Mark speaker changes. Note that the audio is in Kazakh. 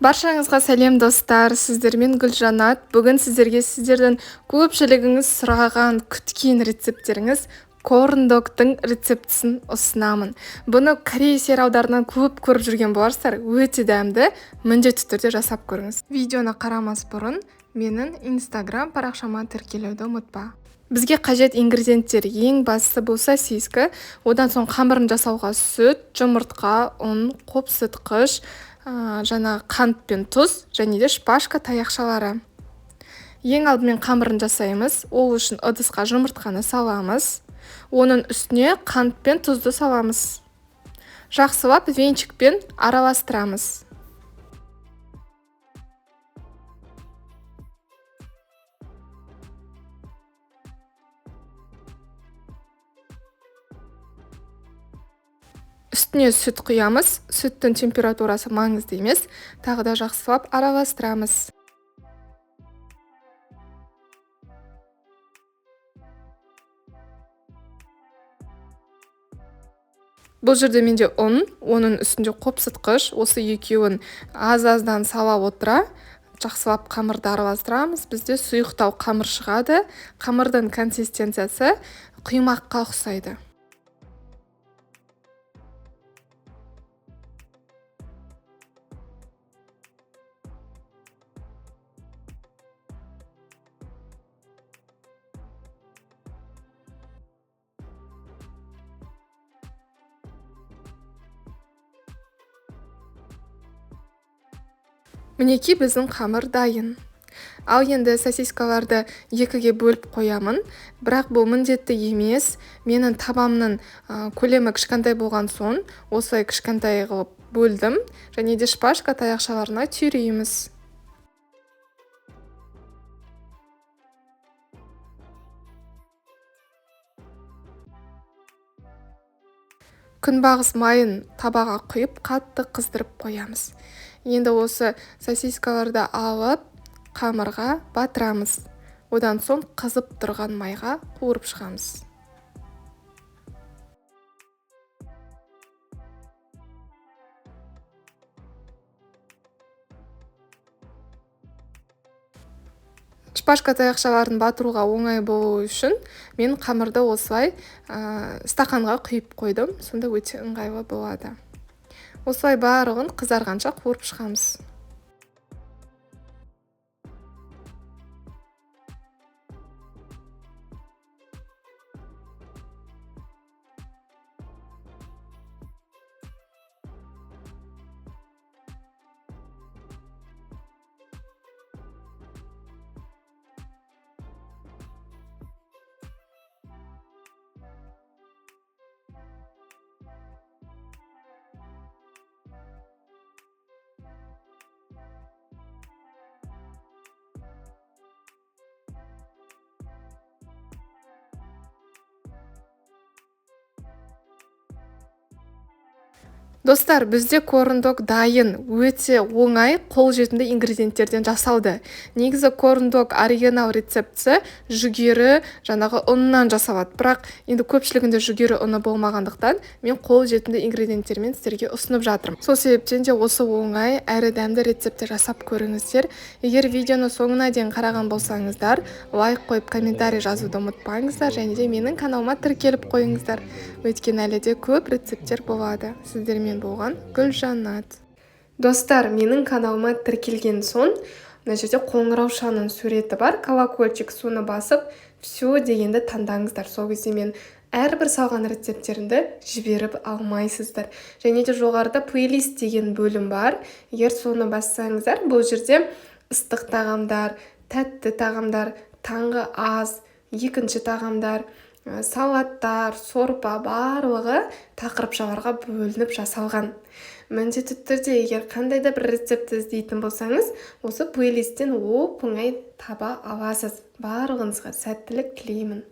Speaker 1: Баршаңызға сәлем достар, сіздермен Гүлжанат. Бүгін сіздердің көпшілігіңіз сұраған, күткен рецепттеріңіз корн-доктың рецептісін ұсынамын. Бұны Корей сериалдарынан көп көріп жүрген боларсыздар, өте дәмді, міндетті түрде жасап көріңіз. Видеоны қарамас бұрын менің Instagram парақшама тіркелуді ұмытпа. Бізге қажет ингредиенттер ең бастысы бұл сосиска, одан соң қамырын жасауға сүт, жұмыртқа, ұн, қопсытқыш, жаңа қант пен тұз және де шпажка таяқшалары. Ең алдымен қамырын жасаймыз. Ол үшін ыдысқа жұмыртқаны саламыз. Оның үстіне қант пен тұзды саламыз. Жақсылап венчикпен араластырамыз. Үстіне сүт құямыз. Сүттің температурасы маңызды емес. Тағы да жақсылап араластырамыз. Бұл жерде менде ұн, оның үстінде қопсытқыш, осы екеуін аз-аздан сала отыра, жақсылап қамырды араластырамыз. Бізде сұйықтау қамыр шығады. Қамырдың консистенциясы құймаққа ұқсайды. Мінекей біздің қамыр дайын. Ал енді сосискаларды екіге бөліп қоямын. Бірақ бұл міндетті емес. Менің табамның көлемі кішкентай болған соң, осылай кішкентай қылып бөлдім. Және де шпажка таяқшаларына түйрейміз. Күнбағыс майын табаға құйып, қатты қыздырып қоямыз. Енді осы сосискаларды алып, қамырға батырамыз. Одан соң қызып тұрған майға қуырып шығамыз. Шпажка таяқшаларын батыруға оңай болу үшін мен қамырды осылай стақанға құйып қойдым. Сонда өте ыңғайлы болады. Осылай барлығын қызарғанша қуырып шығамыз. Достар, бізде корн-дог дайын, өте оңай, қолжетімді ингредиенттерден жасалды. Негізі корн-дог оригинал рецептісі жүгері, жаңағы ұннан жасалады. Бірақ енді көпшілігінде жүгері ұны болмағандықтан мен қолжетімді ингредиенттермен сіздерге ұсынып жатырмын. Сол себептен де осы оңай, әрі дәмді рецепті жасап көріңіздер. Егер видеоны соңына дейін қараған болсаңыздар, лайк қойып, комментарий жазуды ұмытпаңыздар, және де менің каналыма тіркеліп қойыңыздар. Өйткені әлі де көп рецепттер болады. Сіздермен болған Гүлжанат. Достар, менің каналыма тіркелген соң, мына жерде қоңыраушаның суреті бар, колокольчик, соны басып, все дегенді таңдаңыздар. Сол кезде мен әрбір салған рецепттерімді жіберіп алмайсыздар. Және де жоғарыда плейлист деген бөлім бар. Егер соны бассаңыздар, бұл жерде ыстық тағамдар, тәтті тағамдар, таңғы ас, екінші тағамдар, салаттар, сорпа барлығы тақырыптарға бөлініп жасалған. Міндетті түрде егер қандай да бір рецепті іздейтін болсаңыз, осы плейлисттен оп-оңай таба аласыз. Барлығыңызға сәттілік тілеймін.